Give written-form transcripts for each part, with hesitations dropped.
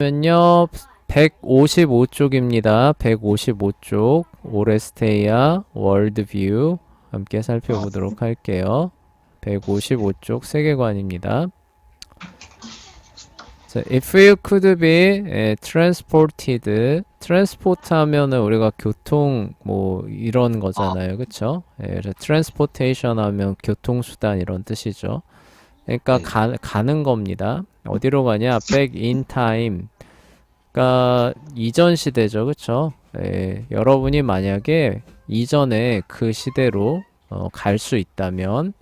면요 155쪽입니다. 155쪽 오레스테이아 월드뷰 함께 살펴보도록 할게요. 155쪽 세계관입니다. 자, if you could be transported, transport 하면은 우리가 교통 뭐 이런 거잖아요, 그쵸? 그래서 transportation 하면 교통수단 이런 뜻이죠. 그러니까 가는 겁니다. 어디로 가냐? back in time. 그러니까 이전 시대죠, 그쵸? 여러분이 만약에 이전에 그 시대로 갈 수 있다면,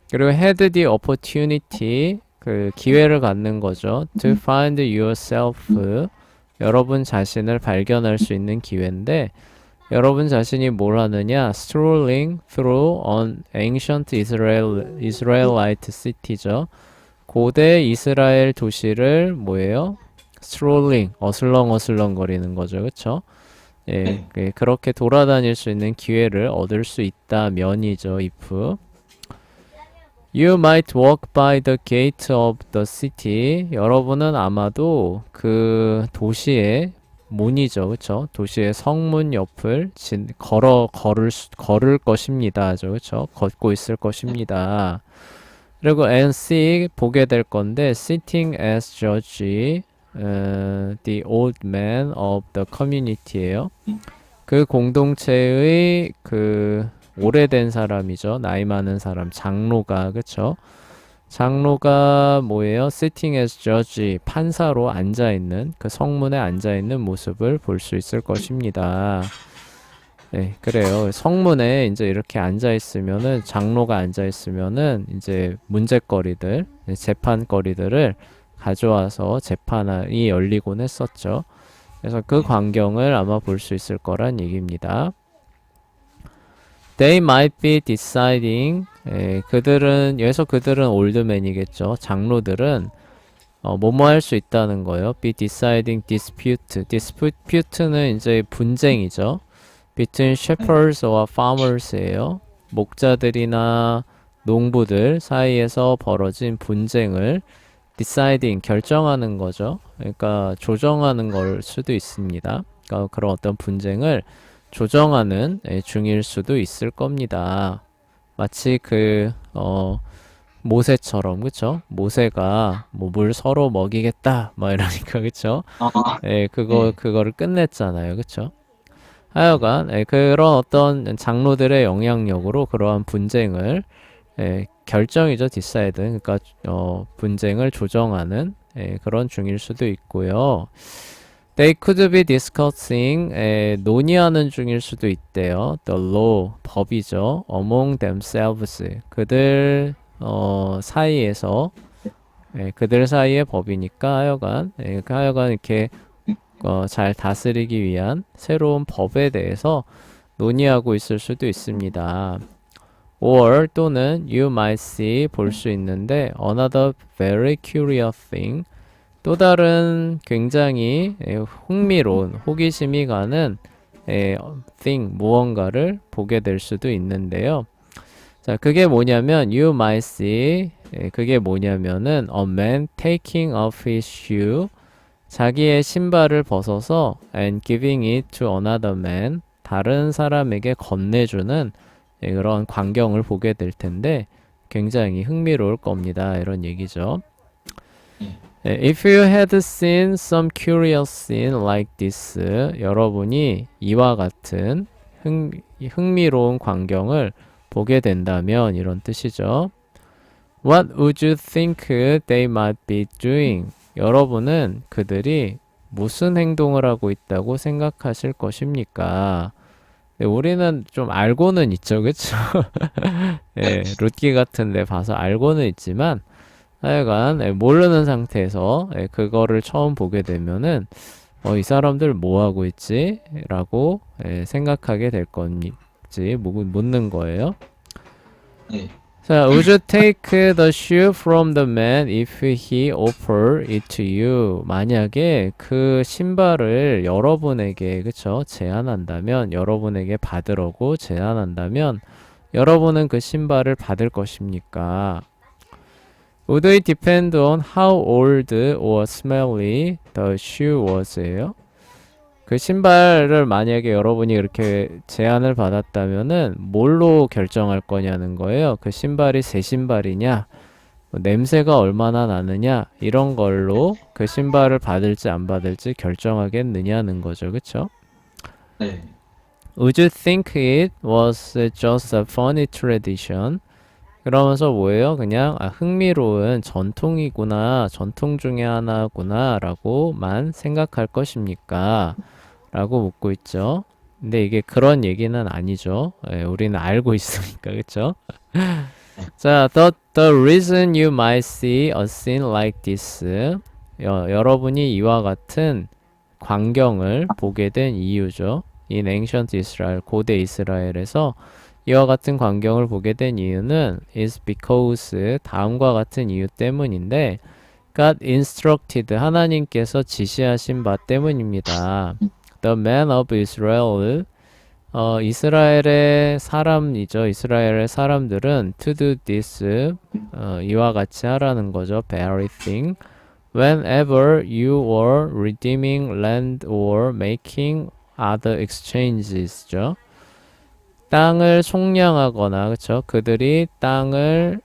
그리고 had the opportunity, 그 기회를 갖는 거죠. to find yourself, 여러분 자신을 발견할 수 있는 기회인데, 여러분 자신이 뭘 하느냐? strolling through an ancient Israelite city죠. 고대 이스라엘 도시를 뭐예요? strolling, 어슬렁어슬렁 거리는 거죠. 그쵸? 예, 그렇게 돌아다닐 수 있는 기회를 얻을 수 있다면이죠. if. You might walk by the gate of the city. 여러분은 아마도 그 도시의 문이죠. 그쵸? 도시의 성문 옆을 걸을 것입니다. 그쵸? 걷고 있을 것입니다. 그리고 and see, 보게 될 건데, sitting as judge, the old man of the community예요. 그 공동체의 그 오래된 사람이죠. 나이 많은 사람, 장로가, 그쵸? 장로가 뭐예요? sitting as judge, 판사로 앉아있는, 그 성문에 앉아있는 모습을 볼 수 있을 것입니다. 네, 그래요. 성문에 이제 이렇게 앉아있으면은, 장로가 앉아있으면은, 이제 문제거리들, 재판거리들을 가져와서 재판이 열리곤 했었죠. 그래서 그 광경을 아마 볼 수 있을 거란 얘기입니다. They might be deciding, 여기서 그들은 올드맨이겠죠. 장로들은 뭐뭐 할 수 있다는 거예요. be deciding dispute. dispute는 이제 분쟁이죠. between shepherds or farmers예요. 목자들이나 농부들 사이에서 벌어진 분쟁을 deciding, 결정하는 거죠. 그러니까 조정하는 걸 수도 있습니다. 그러니까 그런 어떤 분쟁을 조정하는 중일 수도 있을 겁니다. 마치 모세처럼, 그쵸? 모세가 뭐 물 서로 먹이겠다 뭐 이러니까, 그쵸? 그거를 끝냈잖아요, 그쵸? 하여간 그런 어떤 장로들의 영향력으로 그러한 분쟁을 결정이죠, decide. 그러니까 분쟁을 조정하는 그런 중일 수도 있고요. They could be discussing, 논의하는 중일 수도 있대요. The law, 법이죠. Among themselves, 그들 사이에서, 그들 사이의 법이니까 하여간 이렇게 잘 다스리기 위한 새로운 법에 대해서 논의하고 있을 수도 있습니다. or 또는 you might see, 볼 수 있는데 another very curious thing, 또 다른 굉장히 흥미로운, 호기심이 가는 thing, 무언가를 보게 될 수도 있는데요. 자, 그게 뭐냐면 you might see, 그게 뭐냐면은 a man taking off his shoe, 자기의 신발을 벗어서 and giving it to another man, 다른 사람에게 건네주는 그런 광경을 보게 될 텐데 굉장히 흥미로울 겁니다. 이런 얘기죠. If you had seen some curious scene like this, 여러분이 이와 같은 흥미로운 광경을 보게 된다면 이런 뜻이죠. What would you think they might be doing? 여러분은 그들이 무슨 행동을 하고 있다고 생각하실 것입니까? 우리는 좀 알고는 있죠, 그쵸? 룻기 같은 데 봐서 알고는 있지만 하여간 모르는 상태에서 그거를 처음 보게 되면은 이 사람들 뭐 하고 있지? 라고 생각하게 될 건지 묻는 거예요. 자, would you take the shoe from the man if he offer it to you? 만약에 그 신발을 여러분에게, 그쵸? 제안한다면, 여러분에게 받으라고 제안한다면, 여러분은 그 신발을 받을 것입니까? Would it depend on how old or smelly the shoe was예요? 그 신발을 만약에 여러분이 이렇게 제안을 받았다면은 뭘로 결정할 거냐는 거예요. 그 신발이 새 신발이냐, 뭐 냄새가 얼마나 나느냐, 이런 걸로 그 신발을 받을지 안 받을지 결정하겠느냐는 거죠. 그쵸? 네. Would you think it was just a funny tradition? 그러면서 뭐예요? 그냥 흥미로운 전통이구나, 전통 중에 하나구나 라고만 생각할 것입니까? 라고 묻고 있죠. 근데 이게 그런 얘기는 아니죠. 예, 우리는 알고 있으니까, 그쵸? 자, the reason you might see a scene like this. 여러분이 이와 같은 광경을 보게 된 이유죠. In ancient Israel, 고대 이스라엘에서 이와 같은 광경을 보게 된 이유는 is because 다음과 같은 이유 때문인데 God instructed 하나님께서 지시하신 바 때문입니다. The man of Israel 이스라엘의 사람이죠. 이스라엘의 사람들은 to do this 이와 같이 하라는 거죠. very thing. Whenever you were redeeming land or making other exchanges죠. 땅을 속량하거나 그쵸? 그들이 땅을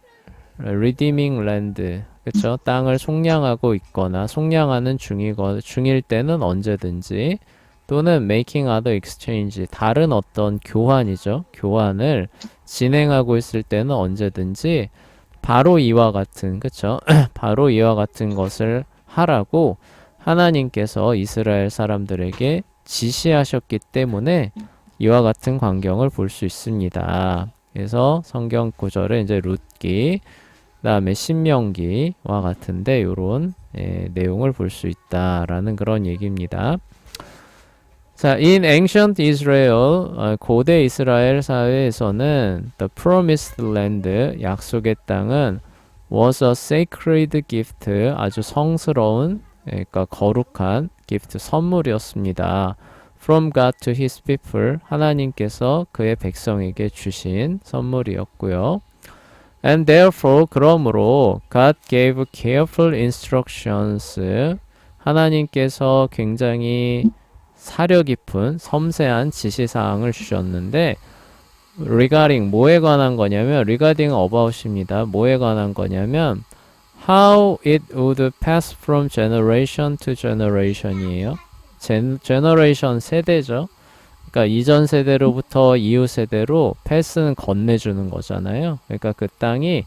redeeming land 그쵸? 땅을 속량하고 있거나 속량하는 중일 때는 언제든지 또는 making other exchange 다른 어떤 교환이죠. 교환을 진행하고 있을 때는 언제든지 바로 이와 같은 그쵸? 바로 이와 같은 것을 하라고 하나님께서 이스라엘 사람들에게 지시하셨기 때문에 이와 같은 광경을 볼 수 있습니다. 그래서 성경 구절에 이제 룻기, 그다음에 신명기와 같은데 요런 내용을 볼 수 있다라는 그런 얘기입니다. 자, in ancient Israel, 고대 이스라엘 사회에서는 the promised land, 약속의 땅은 was a sacred gift, 아주 성스러운, 그러니까 거룩한 gift, 선물이었습니다. From God to His people, 하나님께서 그의 백성에게 주신 선물이었고요. And therefore, 그러므로 God gave careful instructions, 하나님께서 굉장히 사려 깊은 섬세한 지시사항을 주셨는데 regarding 뭐에 관한 거냐면 regarding about입니다. 뭐에 관한 거냐면 how it would pass from generation to generation이에요. generation 세대죠. 그러니까 이전 세대로부터 이후 세대로 pass는 건네주는 거잖아요. 그러니까 그 땅이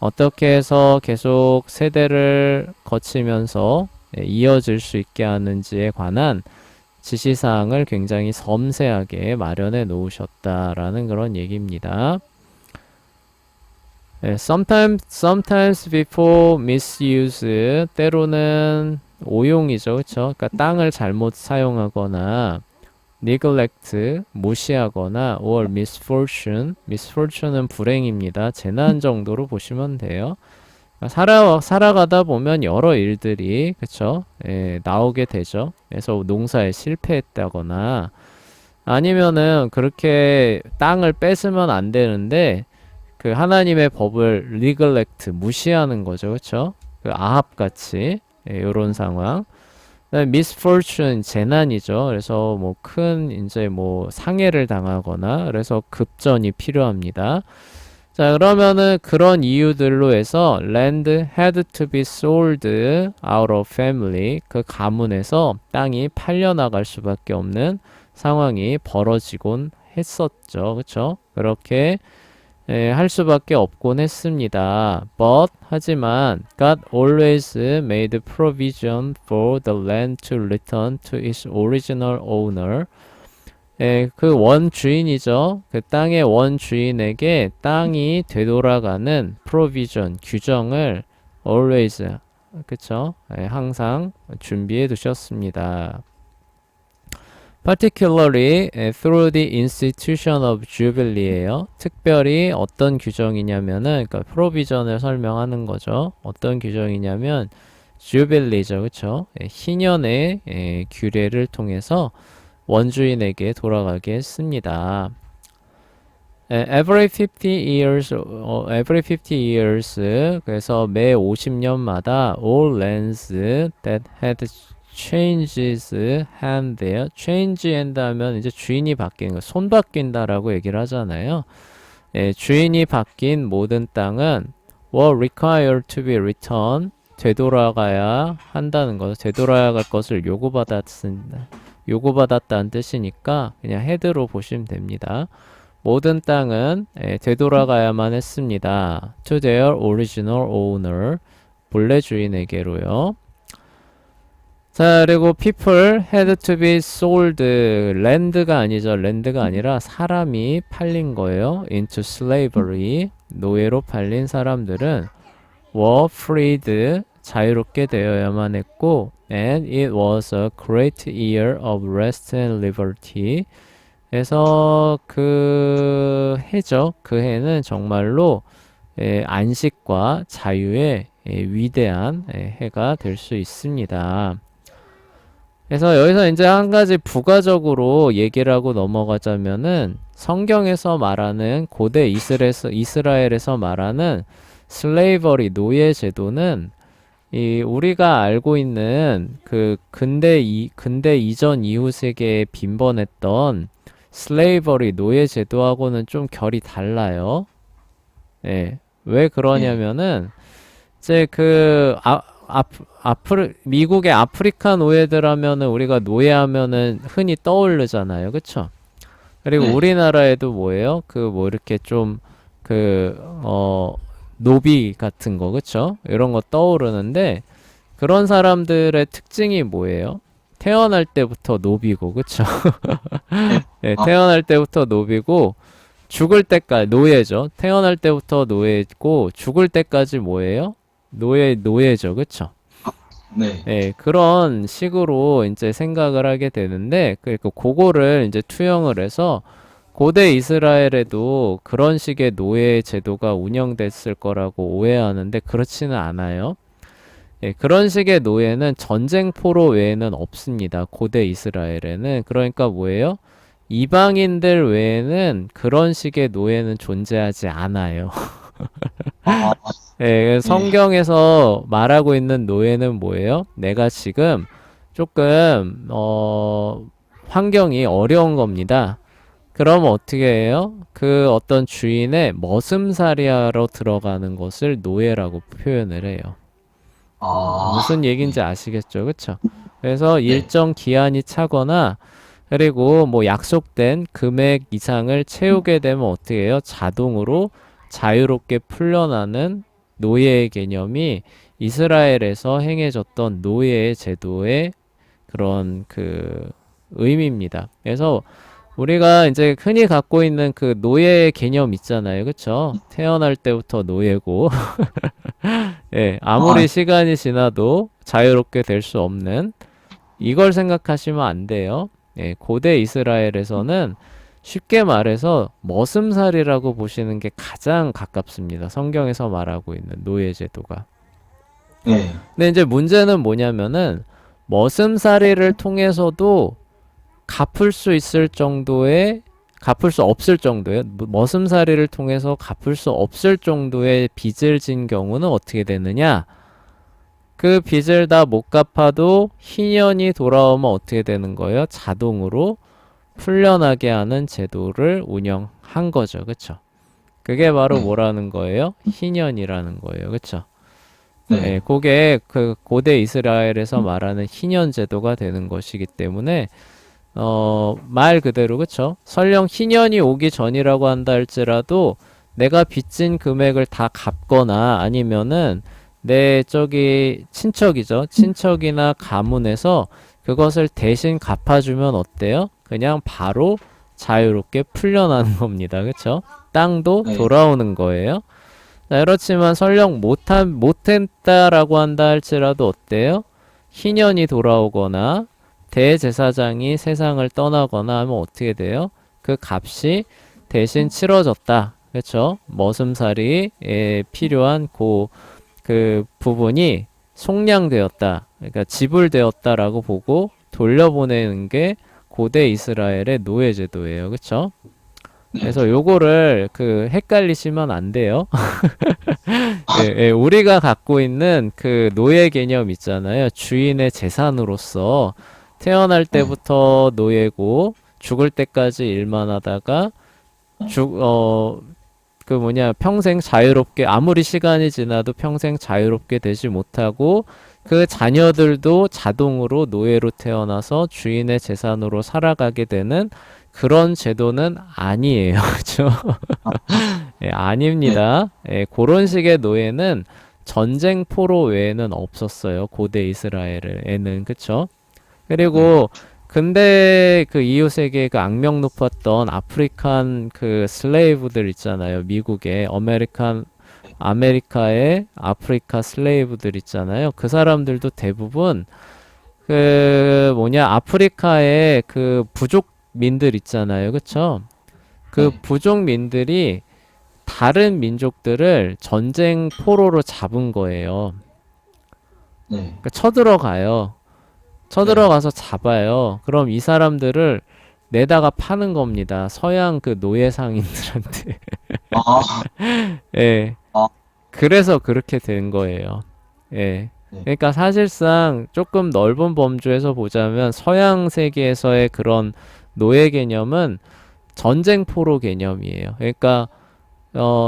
어떻게 해서 계속 세대를 거치면서 이어질 수 있게 하는지에 관한 지시사항을 굉장히 섬세하게 마련해 놓으셨다라는 그런 얘기입니다. sometimes before misuse, 때로는 오용이죠, 그렇죠? 그러니까 땅을 잘못 사용하거나 neglect, 무시하거나 or misfortune은 불행입니다. 재난 정도로 보시면 돼요. 살아가다 보면 여러 일들이 그쵸? 나오게 되죠. 그래서 농사에 실패했다거나 아니면은 그렇게 땅을 뺏으면 안 되는데 그 하나님의 법을 neglect 무시하는 거죠. 그쵸? 그 아합 같이 요런 상황. misfortune 재난이죠. 그래서 뭐 큰 이제 뭐 상해를 당하거나 그래서 급전이 필요합니다. 자, 그러면은 그런 이유들로 해서 land had to be sold out of family, 그 가문에서 땅이 팔려나갈 수밖에 없는 상황이 벌어지곤 했었죠. 그쵸? 그렇게 할 수밖에 없곤 했습니다. But 하지만 God always made provision for the land to return to its original owner. 그 원주인이죠. 그 땅의 원주인에게 땅이 되돌아가는 provision, 규정을 always, 그쵸? 항상 준비해 두셨습니다. Particularly through the institution of Jubilee예요. 특별히 어떤 규정이냐면은, 그러니까 provision을 설명하는 거죠. 어떤 규정이냐면 Jubilee죠, 그쵸? 희년의 규례를 통해서 원주인에게 돌아가게 했습니다. every 50 years, every 50 years, 그래서 매 50년마다 all lands that had changes hand there. change hand 하면 이제 주인이 바뀌는 거, 손 바뀐다라고 얘기를 하잖아요. 주인이 바뀐 모든 땅은 were required to be returned. 되돌아가야 한다는 거, 되돌아야 할 것을 요구받았다는 뜻이니까 그냥 헤드로 보시면 됩니다. 모든 땅은 되돌아가야만 했습니다. To their original owner. 본래 주인에게로요. 자, 그리고 people had to be sold. land가 아니죠. land가 아니라 사람이 팔린 거예요. into slavery. 노예로 팔린 사람들은 were freed. 자유롭게 되어야만 했고 and it was a great year of rest and liberty. 그래서 그 해죠. 그 해는 정말로 안식과 자유의 위대한 해가 될 수 있습니다. 그래서 여기서 이제 한 가지 부가적으로 얘기를 하고 넘어가자면은 성경에서 말하는 고대 이스라엘에서 말하는 슬레이버리 노예 제도는 우리가 알고 있는 그 근대 이전 이후 세계에 빈번했던 슬레이버리 노예 제도하고는 좀 결이 달라요. 왜 그러냐면은 이제 미국의 아프리카 노예들 하면은 우리가 노예하면은 흔히 떠오르잖아요. 그쵸? 그리고 우리나라에도 뭐예요? 이렇게 좀 노비 같은 거, 그쵸? 이런 거 떠오르는데 그런 사람들의 특징이 뭐예요? 태어날 때부터 노비고, 그쵸? 태어날 때부터 노비고 죽을 때까지 노예죠. 태어날 때부터 노예고 죽을 때까지 뭐예요? 노예죠. 그쵸? 그런 식으로 이제 생각을 하게 되는데, 그거를 이제 투영을 해서 고대 이스라엘에도 그런 식의 노예 제도가 운영됐을 거라고 오해하는데 그렇지는 않아요. 그런 식의 노예는 전쟁포로 외에는 없습니다. 고대 이스라엘에는. 그러니까 뭐예요? 이방인들 외에는 그런 식의 노예는 존재하지 않아요. 성경에서 말하고 있는 노예는 뭐예요? 내가 지금 조금 환경이 어려운 겁니다. 그럼 어떻게 해요? 그 어떤 주인의 머슴살이 하러 들어가는 것을 노예라고 표현을 해요. 무슨 얘기인지 아시겠죠? 그쵸? 그래서 일정 기한이 차거나 그리고 뭐 약속된 금액 이상을 채우게 되면 어떻게 해요? 자동으로 자유롭게 풀려나는 노예의 개념이 이스라엘에서 행해졌던 노예의 제도의 그런 의미입니다. 그래서 우리가 이제 흔히 갖고 있는 그 노예의 개념 있잖아요. 그쵸? 태어날 때부터 노예고, 아무리 시간이 지나도 자유롭게 될 수 없는, 이걸 생각하시면 안 돼요. 고대 이스라엘에서는 쉽게 말해서 머슴살이라고 보시는 게 가장 가깝습니다. 성경에서 말하고 있는 노예 제도가. 근데 이제 문제는 뭐냐면은, 머슴살이를 통해서도 갚을 수 없을 정도의 머슴살이를 통해서 갚을 수 없을 정도의 빚을 진 경우는 어떻게 되느냐? 그 빚을 다 못 갚아도 희년이 돌아오면 어떻게 되는 거예요? 자동으로 풀려나게 하는 제도를 운영한 거죠. 그쵸? 그게 바로 뭐라는 거예요? 희년이라는 거예요. 그쵸? 그게 그 고대 이스라엘에서 말하는 희년 제도가 되는 것이기 때문에 말 그대로 그쵸? 설령 희년이 오기 전이라고 한다 할지라도 내가 빚진 금액을 다 갚거나 아니면은 내 친척이죠. 친척이나 가문에서 그것을 대신 갚아주면 어때요? 그냥 바로 자유롭게 풀려나는 겁니다. 그쵸? 땅도 돌아오는 거예요. 자, 그렇지만 설령 못했다라고 한다 할지라도 어때요? 희년이 돌아오거나 대제사장이 세상을 떠나거나 하면 어떻게 돼요? 그 값이 대신 치러졌다. 그렇죠? 머슴살이에 필요한 그 부분이 속량되었다. 그러니까 지불되었다라고 보고 돌려보내는 게 고대 이스라엘의 노예 제도예요. 그렇죠? 네. 그래서 요거를 헷갈리시면 안 돼요. 예, 예, 우리가 갖고 있는 그 노예 개념 있잖아요. 주인의 재산으로서 태어날 네. 때부터 노예고 죽을 때까지 일만 하다가 평생 자유롭게, 아무리 시간이 지나도 평생 자유롭게 되지 못하고 그 자녀들도 자동으로 노예로 태어나서 주인의 재산으로 살아가게 되는 그런 제도는 아니에요. 그죠? 아, 예, 네. 아닙니다. 예, 그런 식의 노예는 전쟁 포로 외에는 없었어요. 고대 이스라엘에는. 그쵸? 네. 그리고 근데 그 이웃에게 그 악명 높았던 아프리칸 그 슬레이브들 있잖아요. 미국의 아메리카의 아프리카 슬레이브들 있잖아요. 그 사람들도 대부분 아프리카의 그 부족민들 있잖아요. 그쵸? 그 네. 부족민들이 다른 민족들을 전쟁 포로로 잡은 거예요. 네. 그러니까 쳐들어가요. 네. 쳐들어가서 잡아요. 그럼 이 사람들을 내다가 파는 겁니다. 서양 그 노예 상인들한테. 아, 예. 아, 그래서 그렇게 된 거예요. 예. 네. 그러니까 사실상 조금 넓은 범주에서 보자면 서양 세계에서의 그런 노예 개념은 전쟁 포로 개념이에요. 그러니까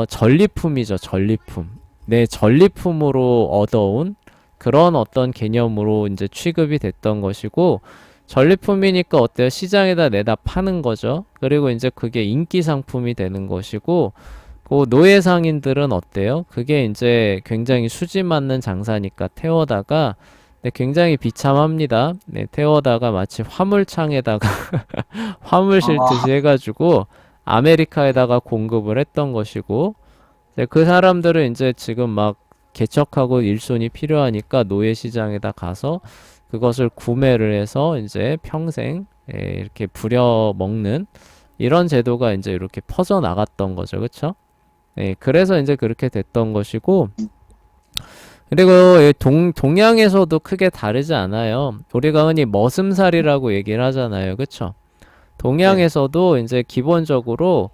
전리품이죠, 전리품. 내 전리품으로 얻어온 그런 어떤 개념으로 이제 취급이 됐던 것이고, 전리품이니까 어때요? 시장에다 내다 파는 거죠. 그리고 이제 그게 인기 상품이 되는 것이고, 그 노예 상인들은 어때요? 그게 이제 굉장히 수지 맞는 장사니까 태워다가, 네, 굉장히 비참합니다. 네, 태워다가 마치 화물창에다가 화물 아, 실듯이 해가지고 아메리카에다가 공급을 했던 것이고, 이제 그 사람들은 이제 지금 막 개척하고 일손이 필요하니까 노예 시장에다 가서 그것을 구매를 해서 이제 평생 이렇게 부려 먹는 이런 제도가 이제 이렇게 퍼져 나갔던 거죠. 그쵸? 예, 그래서 이제 그렇게 됐던 것이고, 그리고 동양에서도 크게 다르지 않아요. 우리가 흔히 머슴살이라고 얘기를 하잖아요. 그쵸? 네. 동양에서도 이제 기본적으로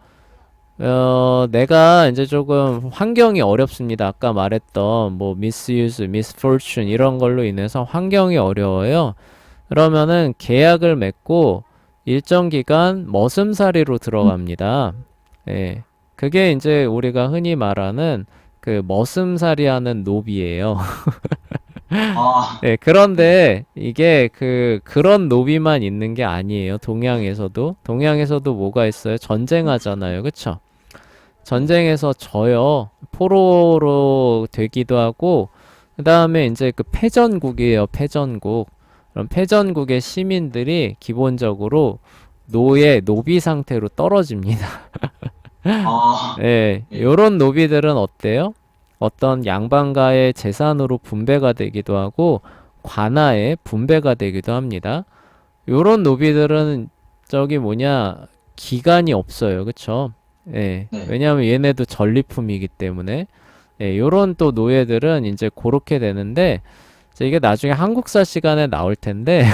내가 이제 조금 환경이 어렵습니다. 아까 말했던 뭐 misuse, misfortune 이런 걸로 인해서 환경이 어려워요. 그러면은 계약을 맺고 일정 기간 머슴살이로 들어갑니다. 예. 그게 이제 우리가 흔히 말하는 그 머슴살이 하는 노비예요. 아, 네, 네. 그런데 이게 그런 노비만 있는 게 아니에요. 동양에서도 뭐가 있어요? 전쟁하잖아요. 그쵸? 네. 전쟁에서 져요. 포로로 되기도 하고, 그 다음에 이제 그 패전국이에요. 패전국. 그럼 패전국의 시민들이 기본적으로 노비 상태로 떨어집니다. 아, 예, 네. 요런 노비들은 어때요? 어떤 양반가의 재산으로 분배가 되기도 하고, 관아의 분배가 되기도 합니다. 요런 노비들은 기간이 없어요. 그쵸? 예. 네. 왜냐하면 얘네도 전리품이기 때문에. 예, 요런 또 노예들은 이제 그렇게 되는데, 이제 이게 나중에 한국사 시간에 나올 텐데,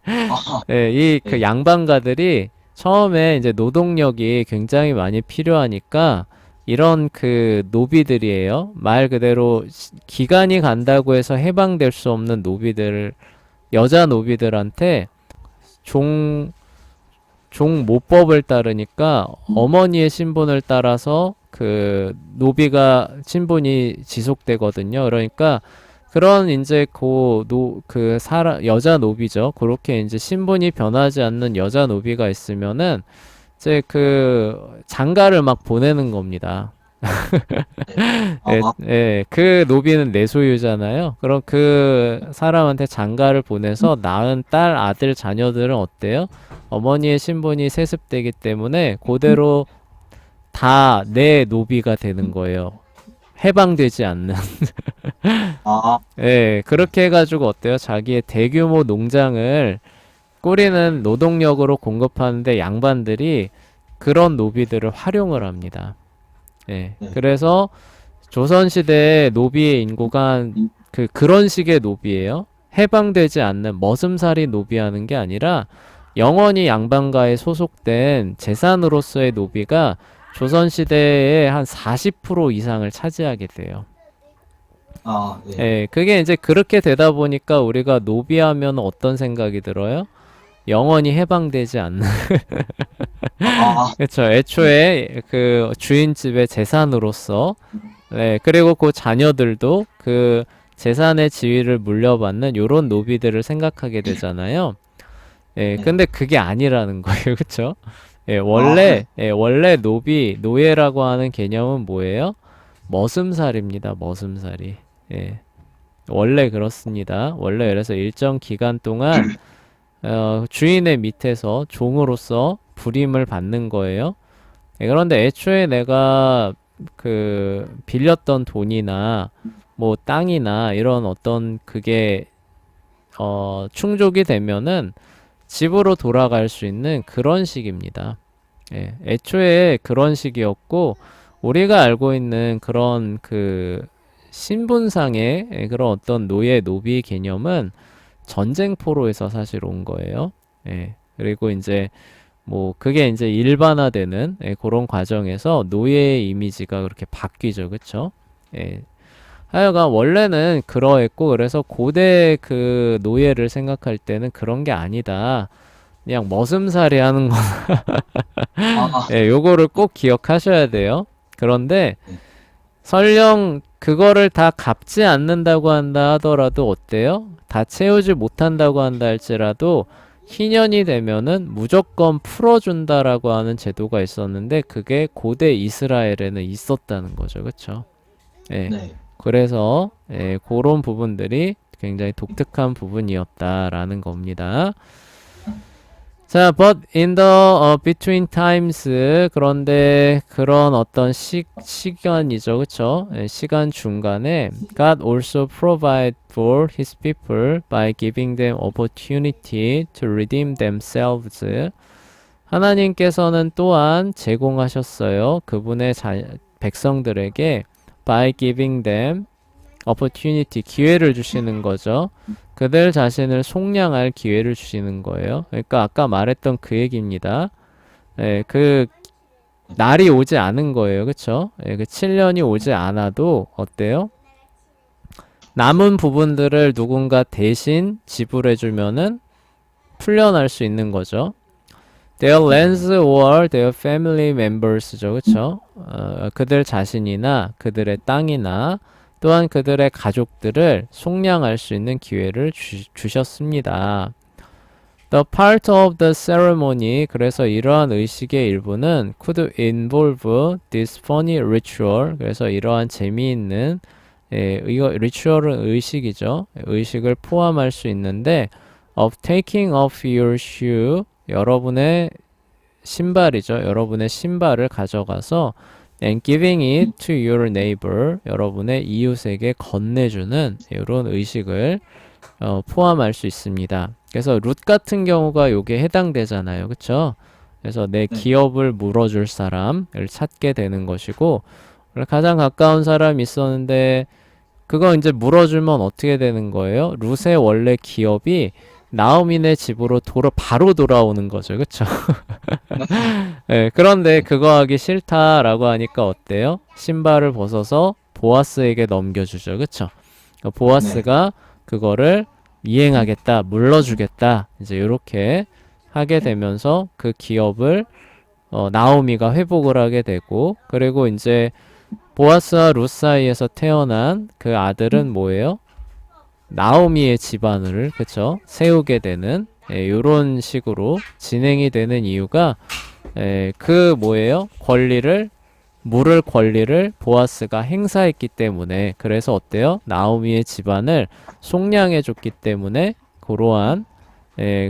아, 예, 이 그 네. 양반가들이 처음에 이제 노동력이 굉장히 많이 필요하니까, 이런 그 노비들이에요. 말 그대로 기간이 간다고 해서 해방될 수 없는 여자 노비들한테 종 종모법을 따르니까 어머니의 신분을 따라서 그 노비가 신분이 지속되거든요. 그러니까 그런 이제 여자 노비죠. 그렇게 이제 신분이 변하지 않는 여자 노비가 있으면은 이제 그 장가를 막 보내는 겁니다. 네. 예, 아, 예, 그 노비는 내 소유잖아요. 그럼 그 사람한테 장가를 보내서 낳은 딸, 아들, 자녀들은 어때요? 어머니의 신분이 세습되기 때문에 그대로 다 내 노비가 되는 거예요. 해방되지 않는. 아, 예, 네. 그렇게 해가지고 어때요? 자기의 대규모 농장을 꾸리는 노동력으로 공급하는데 양반들이 그런 노비들을 활용을 합니다. 예, 네. 그래서 조선시대의 노비의 인구가 그런 식의 노비예요. 해방되지 않는 머슴살이 노비하는 게 아니라 영원히 양반가에 소속된 재산으로서의 노비가 조선시대에 한 40% 이상을 차지하게 돼요. 아, 네. 예, 그게 이제 그렇게 되다 보니까 우리가 노비하면 어떤 생각이 들어요? 영원히 해방되지 않는. 아, 그렇죠. 애초에 그 주인집의 재산으로서, 네, 그리고 그 자녀들도 그 재산의 지위를 물려받는 요런 노비들을 생각하게 되잖아요. 예, 네. 근데 그게 아니라는 거예요. 그렇죠? 예, 아, 원래 노예라고 하는 개념은 뭐예요? 머슴살입니다. 머슴살이. 예. 원래 그렇습니다. 원래 그래서 일정 기간 동안 주인의 밑에서 종으로서 부림을 받는 거예요. 예, 그런데 애초에 내가 그 빌렸던 돈이나 뭐 땅이나 이런 어떤 그게 충족이 되면은 집으로 돌아갈 수 있는 그런 식입니다. 예, 애초에 그런 식이었고 우리가 알고 있는 그런 그 신분상의 그런 어떤 노예 노비 개념은 전쟁 포로에서 사실 온 거예요. 예. 그리고 이제 뭐 그게 이제 일반화되는 그런 과정에서 노예의 이미지가 그렇게 바뀌죠. 그쵸? 예. 하여간 원래는 그러했고 그래서 고대 그 노예를 생각할 때는 그런 게 아니다. 그냥 머슴살이 하는 거. 아, 예, 요거를 꼭 기억하셔야 돼요. 그런데 네. 설령 그거를 다 갚지 않는다고 한다 하더라도 어때요? 다 채우지 못한다고 한다 할지라도 희년이 되면은 무조건 풀어준다라고 하는 제도가 있었는데 그게 고대 이스라엘에는 있었다는 거죠. 그쵸? 예. 네. 그래서 그런 부분들이 굉장히 독특한 부분이었다라는 겁니다. 자, but in the between times 그런데 그런 어떤 시간이죠, 그쵸? 시간 중간에 God also provide for His people by giving them opportunity to redeem themselves. 하나님께서는 또한 제공하셨어요. 그분의 백성들에게 by giving them opportunity, 기회를 주시는 거죠. 그들 자신을 속량할 기회를 주시는 거예요. 그러니까 아까 말했던 그 얘기입니다. 예, 그 날이 오지 않은 거예요. 그쵸? 예, 그 7년이 오지 않아도 어때요? 남은 부분들을 누군가 대신 지불해주면은 풀려날 수 있는 거죠. Their lands or their family members죠. 그쵸? 그들 자신이나 그들의 땅이나 또한 그들의 가족들을 속량할 수 있는 기회를 주셨습니다. The part of the ceremony, 그래서 이러한 의식의 일부는 could involve this funny ritual, 그래서 이러한 재미있는 이거 ritual은 의식이죠. 의식을 포함할 수 있는데 of taking off your shoe, 여러분의 신발이죠. 여러분의 신발을 가져가서 and giving it to your neighbor, 여러분의 이웃에게 건네주는 이런 의식을 포함할 수 있습니다. 그래서 룻 같은 경우가 요게 해당되잖아요. 그쵸? 그래서 내 네. 기업을 물어줄 사람을 찾게 되는 것이고 가장 가까운 사람이 있었는데 그거 이제 물어주면 어떻게 되는 거예요? 룻의 원래 기업이 나오미네 집으로 바로 돌아오는 거죠. 그쵸? 네, 그런데 그거 하기 싫다라고 하니까 어때요? 신발을 벗어서 보아스에게 넘겨주죠. 그쵸? 네. 보아스가 그거를 이행하겠다, 물러주겠다, 이제 이렇게 하게 되면서 그 기업을 나오미가 회복을 하게 되고, 그리고 이제 보아스와 룻 사이에서 태어난 그 아들은 뭐예요? 나오미의 집안을, 그쵸? 세우게 되는 이런 식으로 진행이 되는 이유가 그 뭐예요? 물을 권리를 보아스가 행사했기 때문에, 그래서 어때요? 나오미의 집안을 속량해 줬기 때문에 그러한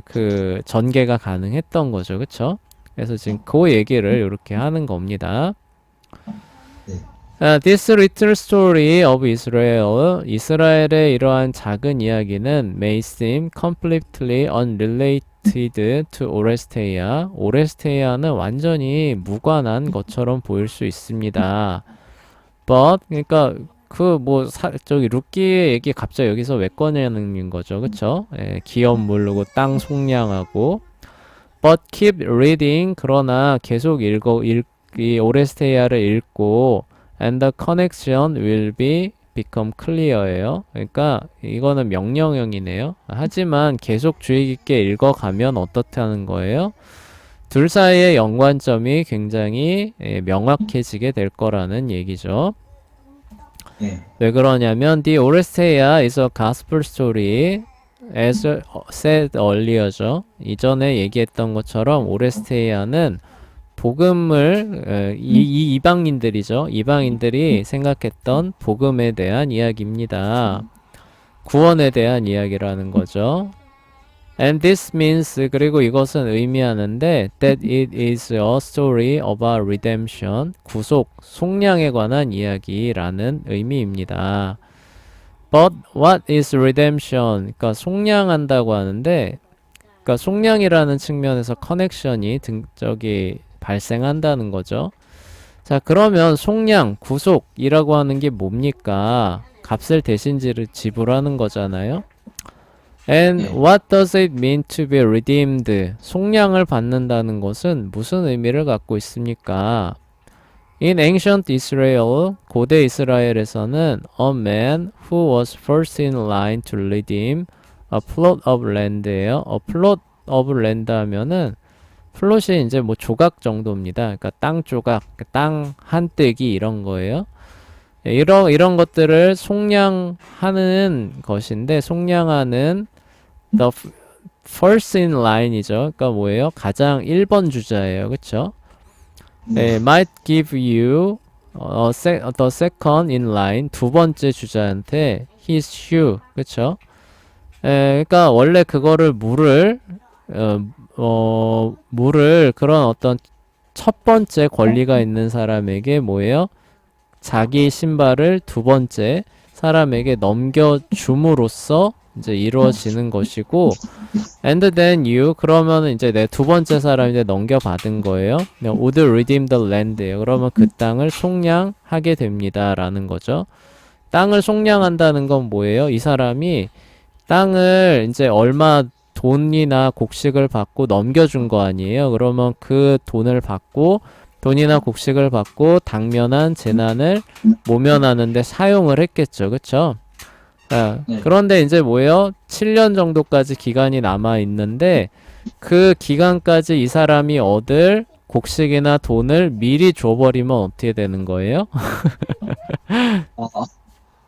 그 전개가 가능했던 거죠. 그쵸? 그래서 지금 그 얘기를 이렇게 하는 겁니다. 네. This little story of Israel, 이스라엘의 이러한 작은 이야기는 may seem completely unrelated to 오레스테이아. 오레스테이아는 완전히 무관한 것처럼 보일 수 있습니다. But, 그러니까 저기 루키의 얘기 갑자기 여기서 왜 꺼내는 거죠, 그쵸? 기업 모르고 땅 속량하고. but keep reading. 그러나 계속 이 오레스테이아를 읽고 and the connection will become clear예요. 그러니까 이거는 명령형이네요. 하지만 계속 주의 깊게 읽어가면 어떻다는 거예요? 둘 사이의 연관점이 굉장히 명확해지게 될 거라는 얘기죠. 네. 왜 그러냐면 The Oresteia is a gospel story as said earlier죠. 이전에 얘기했던 것처럼 오레스테이아는 복음을 이 이방인들이죠. 이방인들이 생각했던 복음에 대한 이야기입니다. 구원에 대한 이야기라는 거죠. And this means 그리고 이것은 의미하는데 that it is a story about redemption 구속, 속량에 관한 이야기라는 의미입니다. But what is redemption? 그러니까 속량한다고 하는데 그러니까 속량이라는 측면에서 커넥션이 저기 발생한다는 거죠. 자, 그러면 속량, 구속이라고 하는 게 뭡니까? 값을 대신 지불하는 거잖아요. And 네. what does it mean to be redeemed? 속량을 받는다는 것은 무슨 의미를 갖고 있습니까? In ancient Israel, 고대 이스라엘에서는 a man who was first in line to redeem a plot of land예요. a plot of land 하면은 플롯이 이제 뭐 조각 정도입니다. 그러니까 땅 조각, 땅 한뜨기 이런 거예요. 이런 것들을 속량하는 것인데 속량하는 the first in line이죠. 그러니까 뭐예요? 가장 1번 주자예요. 그쵸? 네. might give you the second in line 두 번째 주자한테 his shoe. 그쵸? 그러니까 원래 그거를 물을 그런 어떤 첫 번째 권리가 있는 사람에게 뭐예요? 자기 신발을 두 번째 사람에게 넘겨줌으로써 이제 이루어지는 것이고 and then you 그러면은 이제 내 두 번째 사람인데 넘겨받은 거예요. would redeem the land예요. 그러면 그 땅을 속량하게 됩니다. 라는 거죠. 땅을 속량한다는 건 뭐예요? 이 사람이 땅을 이제 얼마 돈이나 곡식을 받고 넘겨준 거 아니에요. 그러면 그 돈을 받고 돈이나 곡식을 받고 당면한 재난을 모면하는데 사용을 했겠죠. 그쵸? 아, 네. 그런데 이제 뭐예요? 7년 정도까지 기간이 남아 있는데 그 기간까지 이 사람이 얻을 곡식이나 돈을 미리 줘버리면 어떻게 되는 거예요?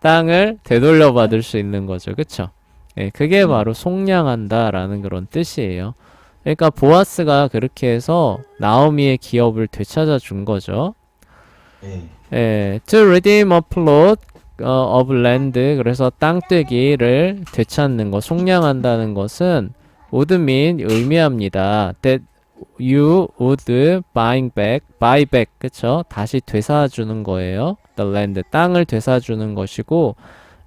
땅을 되돌려 받을 수 있는 거죠. 그쵸? 예, 그게 바로 속량한다라는 그런 뜻이에요. 그러니까 보아스가 그렇게 해서 나오미의 기업을 되찾아 준 거죠. 네. 예, to redeem a plot of land 그래서 땅뜨기를 되찾는 거, 속량한다는 것은 would mean 의미합니다. that you would buy back 그쵸? 다시 되사주는 거예요. the land 땅을 되사주는 것이고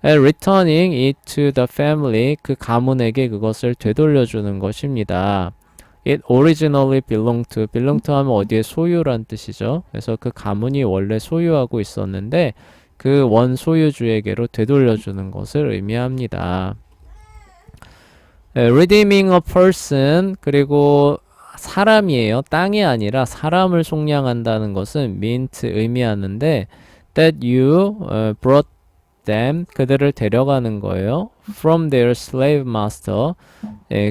and returning it to the family 그 가문에게 그것을 되돌려주는 것입니다. It originally belong to 하면 어디에 소유란 뜻이죠. 그래서 그 가문이 원래 소유하고 있었는데 그 원 소유주에게로 되돌려주는 것을 의미합니다. Redeeming a person 그리고 사람이에요. 땅이 아니라 사람을 속량한다는 것은 meant 의미하는데 that you brought them 그들을 데려가는 거예요. From their slave master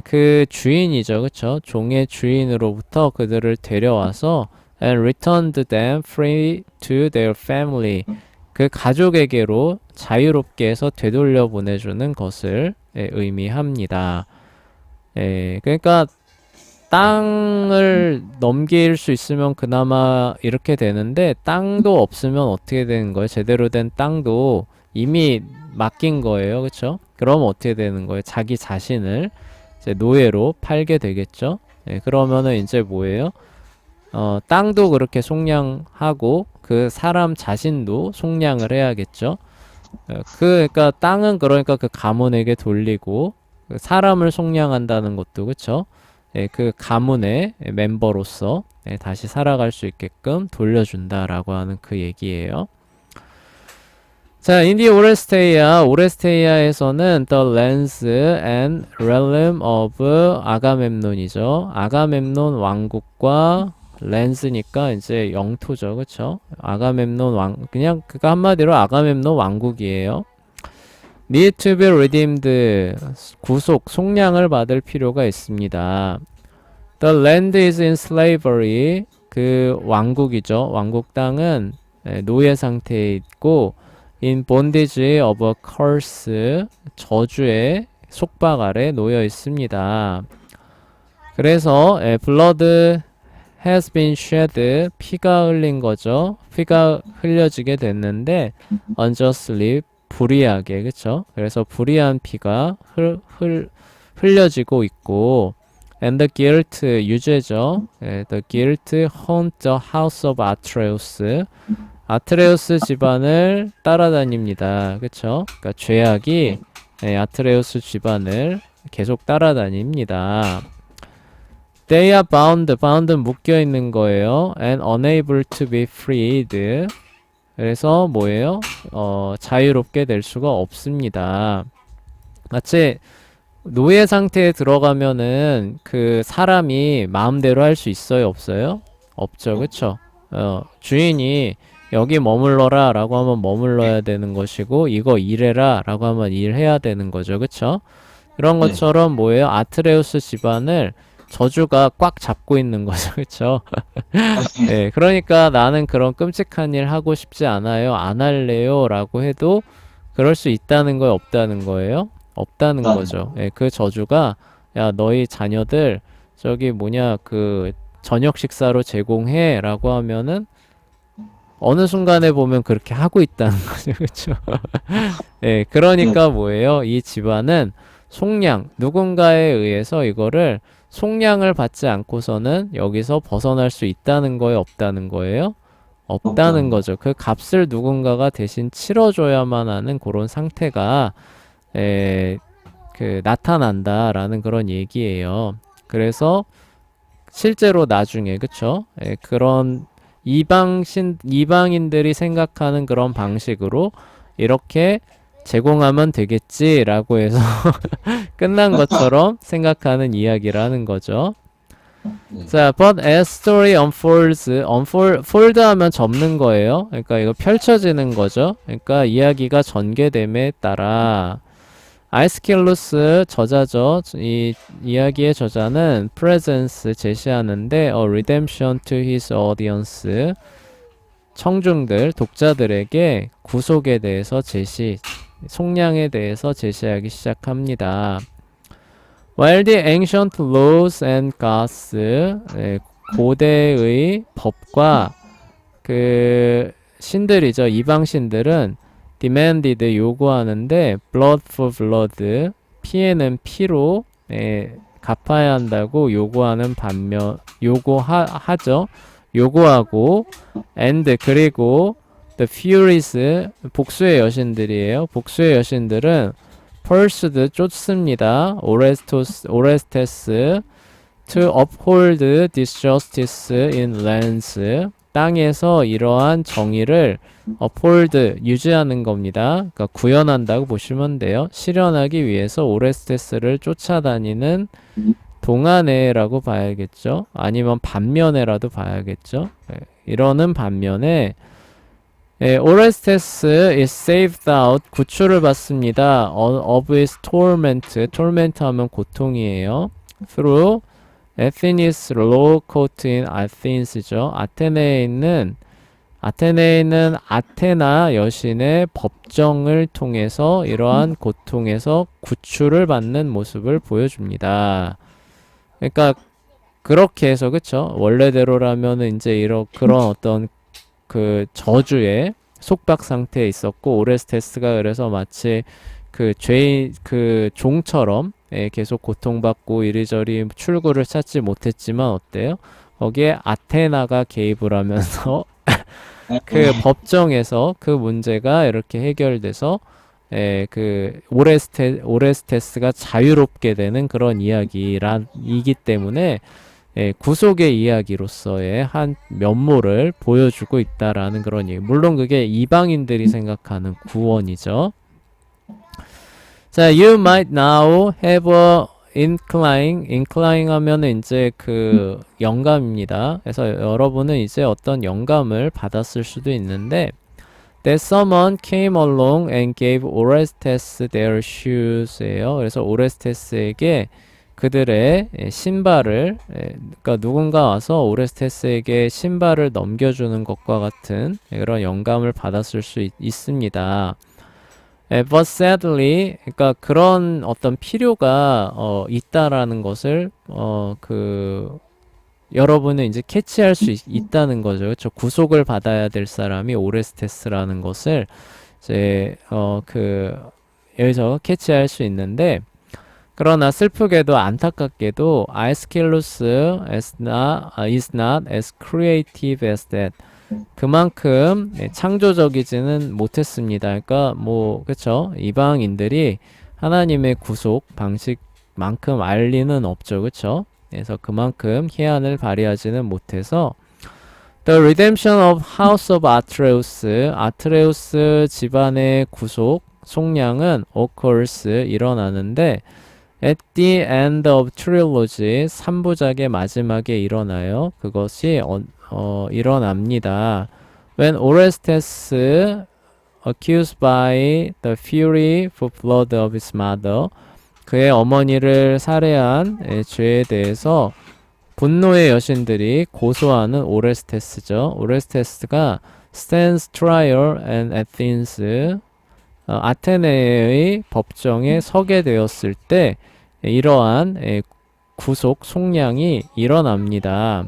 그 주인이죠. 그쵸? 종의 주인으로부터 그들을 데려와서 and returned them free to their family 그 가족에게로 자유롭게 해서 되돌려 보내주는 것을 의미합니다. 그러니까 땅을 넘길 수 있으면 그나마 이렇게 되는데 땅도 없으면 어떻게 되는 거예요? 제대로 된 땅도 이미 맡긴 거예요. 그쵸? 그럼 어떻게 되는 거예요? 자기 자신을 이제 노예로 팔게 되겠죠? 그러면은 이제 뭐예요? 땅도 그렇게 속량하고 그 사람 자신도 속량을 해야겠죠? 그러니까 땅은 그러니까 그 가문에게 돌리고 그 사람을 속량한다는 것도 그쵸? 그 가문의 멤버로서 다시 살아갈 수 있게끔 돌려준다라고 하는 그 얘기예요. 자, 인디 오레스테이아, 오레스테이아에서는 the lands and realm of 아가멤논이죠. 아가멤논 왕국과 랜스니까 이제 영토죠, 그쵸? 아가멤논 그냥 그거 한마디로 아가멤논 왕국이에요. need to be redeemed, 속량을 받을 필요가 있습니다. The land is in slavery, 그 왕국이죠. 왕국 땅은 노예 상태에 있고 in bondage of a curse, 저주의 속박 아래 놓여 있습니다. 그래서 blood has been shed, 피가 흘린 거죠. 피가 흘려지게 됐는데 unjustly, 불이하게, 그쵸? 그래서 불이한 피가 흘려지고 있고 and the guilt, 유죄죠. the guilt haunt the house of Atreus, 아트레우스 집안을 따라다닙니다. 그쵸? 그러니까 죄악이 아트레우스 집안을 계속 따라다닙니다. They are bound, bound은 묶여 있는 거예요. and unable to be freed. 그래서 뭐예요? 자유롭게 될 수가 없습니다. 마치 노예 상태에 들어가면은 그 사람이 마음대로 할 수 있어요, 없어요? 없죠, 그쵸? 주인이 여기 머물러라 라고 하면 머물러야 되는 것이고 이거 일해라 라고 하면 일해야 되는 거죠, 그쵸? 그런 네. 것처럼 뭐예요? 아트레우스 집안을 저주가 꽉 잡고 있는 거죠, 그쵸? 네, 그러니까 나는 그런 끔찍한 일 하고 싶지 않아요, 안 할래요 라고 해도 그럴 수 있다는 거예요, 없다는 거예요? 없다는 거죠. 예, 그 저주가 야 너희 자녀들 저기 뭐냐 그 저녁 식사로 제공해 라고 하면은 어느 순간에 보면 그렇게 하고 있다는 거죠. 그쵸? 예, 그러니까 뭐예요? 이 집안은 속량, 누군가에 의해서 이거를 속량을 받지 않고서는 여기서 벗어날 수 있다는 거예요, 없다는 거예요? 없다는 거죠. 그 값을 누군가가 대신 치러줘야만 하는 그런 상태가 나타난다라는 그런 얘기예요. 그래서 실제로 나중에 그쵸? 그런 이방인들이 생각하는 그런 방식으로 이렇게 제공하면 되겠지라고 해서 끝난 것처럼 생각하는 이야기라는 거죠. 자, but as story unfold 하면 접는 거예요. 그러니까 이거 펼쳐지는 거죠. 그러니까 이야기가 전개됨에 따라 아이스킬루스 저자죠. 이 이야기의 저자는 presence 제시하는데 a redemption to his audience, 청중들, 독자들에게 구속에 대해서 속량에 대해서 제시하기 시작합니다. While the ancient laws and gods, 고대의 법과 그 신들이죠. 이방 신들은 demanded, 요구하는데 blood for blood, 피해는 피로 갚아야 한다고 요구하는 반면 요구하죠. 요구하고 and, 그리고 the furies, 복수의 여신들이에요. 복수의 여신들은 pursued, 쫓습니다. 오레스테스 to uphold this justice in lands, 땅에서 이러한 정의를 uphold, 유지하는 겁니다. 그러니까 구현한다고 보시면 돼요. 실현하기 위해서 오레스테스를 쫓아다니는 동안에라고 봐야겠죠. 아니면 반면에라도 봐야겠죠. 이러는 반면에 오레스테스 is saved out, 구출을 받습니다. of his torment 하면 고통이에요. through Athenis law court in Athens죠. 아테네에 있는 아테나 여신의 법정을 통해서 이러한 고통에서 구출을 받는 모습을 보여줍니다. 그러니까 그렇게 해서 그쵸? 원래대로라면은 이제 그런 어떤 그 저주의 속박 상태에 있었고 오레스테스가 그래서 마치 그 종처럼 계속 고통받고 이리저리 출구를 찾지 못했지만 어때요? 거기에 아테나가 개입을 하면서 그 법정에서 그 문제가 이렇게 해결돼서 그 오레스테스가 자유롭게 되는 그런 이야기이기 때문에 구속의 이야기로서의 한 면모를 보여주고 있다라는 그런 얘기. 물론 그게 이방인들이 생각하는 구원이죠. 자, you might now have a incline 하면은 이제 그 영감입니다. 그래서 여러분은 이제 어떤 영감을 받았을 수도 있는데 that someone came along and gave Orestes their shoes예요. 그래서 오레스테스에게 그들의 신발을 그러니까 누군가 와서 오레스테스에게 신발을 넘겨주는 것과 같은 그런 영감을 받았을 수 있습니다. But sadly, 그러니까 그런 어떤 필요가 있다라는 것을 여러분은 이제 캐치할 수 있다는 거죠. 그렇죠? 구속을 받아야 될 사람이 오레스테스라는 것을 이제 여기서 캐치할 수 있는데 그러나 슬프게도 안타깝게도 아에스킬루스 is not as creative as that. 그만큼 창조적이지는 못했습니다. 그러니까 뭐 그쵸? 이방인들이 하나님의 구속 방식만큼 알 리는 없죠. 그쵸? 그래서 그만큼 희한을 발휘하지는 못해서 The redemption of House of Atreus, 아트레우스 집안의 구속, 속량은 occurs, 일어나는데 At the end of trilogy, 3부작의 마지막에 일어나요. 그것이 일어납니다. When Orestes accused by the fury for blood of his mother, 그의 어머니를 살해한 죄에 대해서 분노의 여신들이 고소하는 오레스테스죠. 오레스테스가 stands trial in Athens, 아테네의 법정에 서게 되었을 때 이러한 구속 속량이 일어납니다.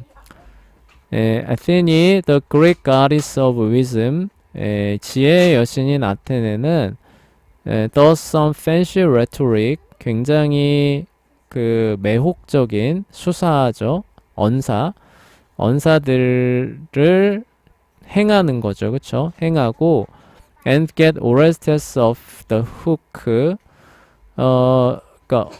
아테네, the Greek goddess of wisdom, 지혜의 여신인 아테네는 does some fancy rhetoric, 굉장히 그 매혹적인 수사죠. 언사들을 행하는 거죠. 그쵸? 행하고 and get Orestes off the hook. 그러니까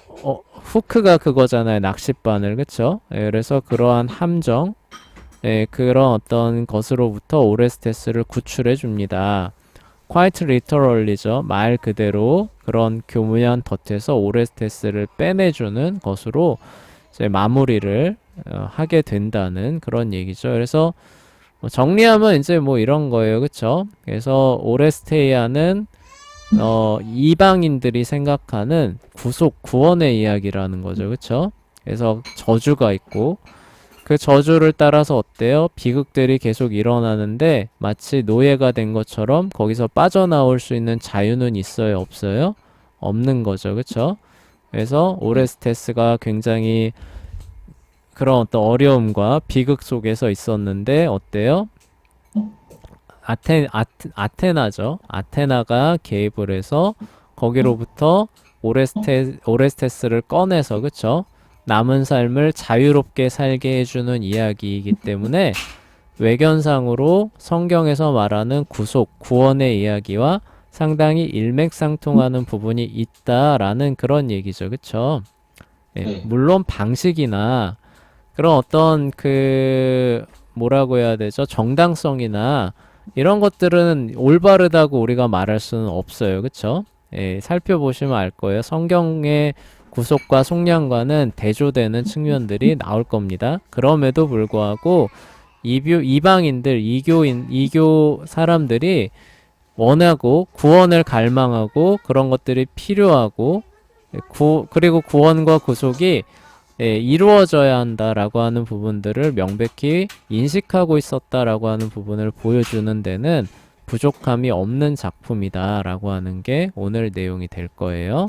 후크가 그거잖아요. 낚싯바늘. 그쵸? 그래서 그러한 함정, 그런 어떤 것으로부터 오레스테스를 구출해 줍니다. quite literally죠. 말 그대로 그런 교묘한 덫에서 오레스테스를 빼내주는 것으로 이제 마무리를 하게 된다는 그런 얘기죠. 그래서 정리하면 이제 뭐 이런 거예요. 그쵸? 그래서 오레스테이아는 이방인들이 생각하는 구원의 이야기라는 거죠. 그쵸? 그래서 저주가 있고 그 저주를 따라서 어때요? 비극들이 계속 일어나는데 마치 노예가 된 것처럼 거기서 빠져나올 수 있는 자유는 있어요? 없어요? 없는 거죠. 그쵸? 그래서 오레스테스가 굉장히 그런 어떤 어려움과 비극 속에서 있었는데 어때요? 아테나죠. 아테나가 개입을 해서 거기로부터 오레스테스를 꺼내서 그쵸? 남은 삶을 자유롭게 살게 해주는 이야기이기 때문에 외견상으로 성경에서 말하는 구원의 이야기와 상당히 일맥상통하는 부분이 있다라는 그런 얘기죠. 그쵸? 물론 방식이나 그런 어떤 뭐라고 해야 되죠? 정당성이나 이런 것들은 올바르다고 우리가 말할 수는 없어요. 그쵸? 살펴보시면 알 거예요. 성경의 구속과 속량과는 대조되는 측면들이 나올 겁니다. 그럼에도 불구하고 이방인들, 이교 사람들이 원하고 구원을 갈망하고 그런 것들이 필요하고 그리고 구원과 구속이 이루어져야 한다라고 하는 부분들을 명백히 인식하고 있었다라고 하는 부분을 보여주는 데는 부족함이 없는 작품이다라고 하는 게 오늘 내용이 될 거예요.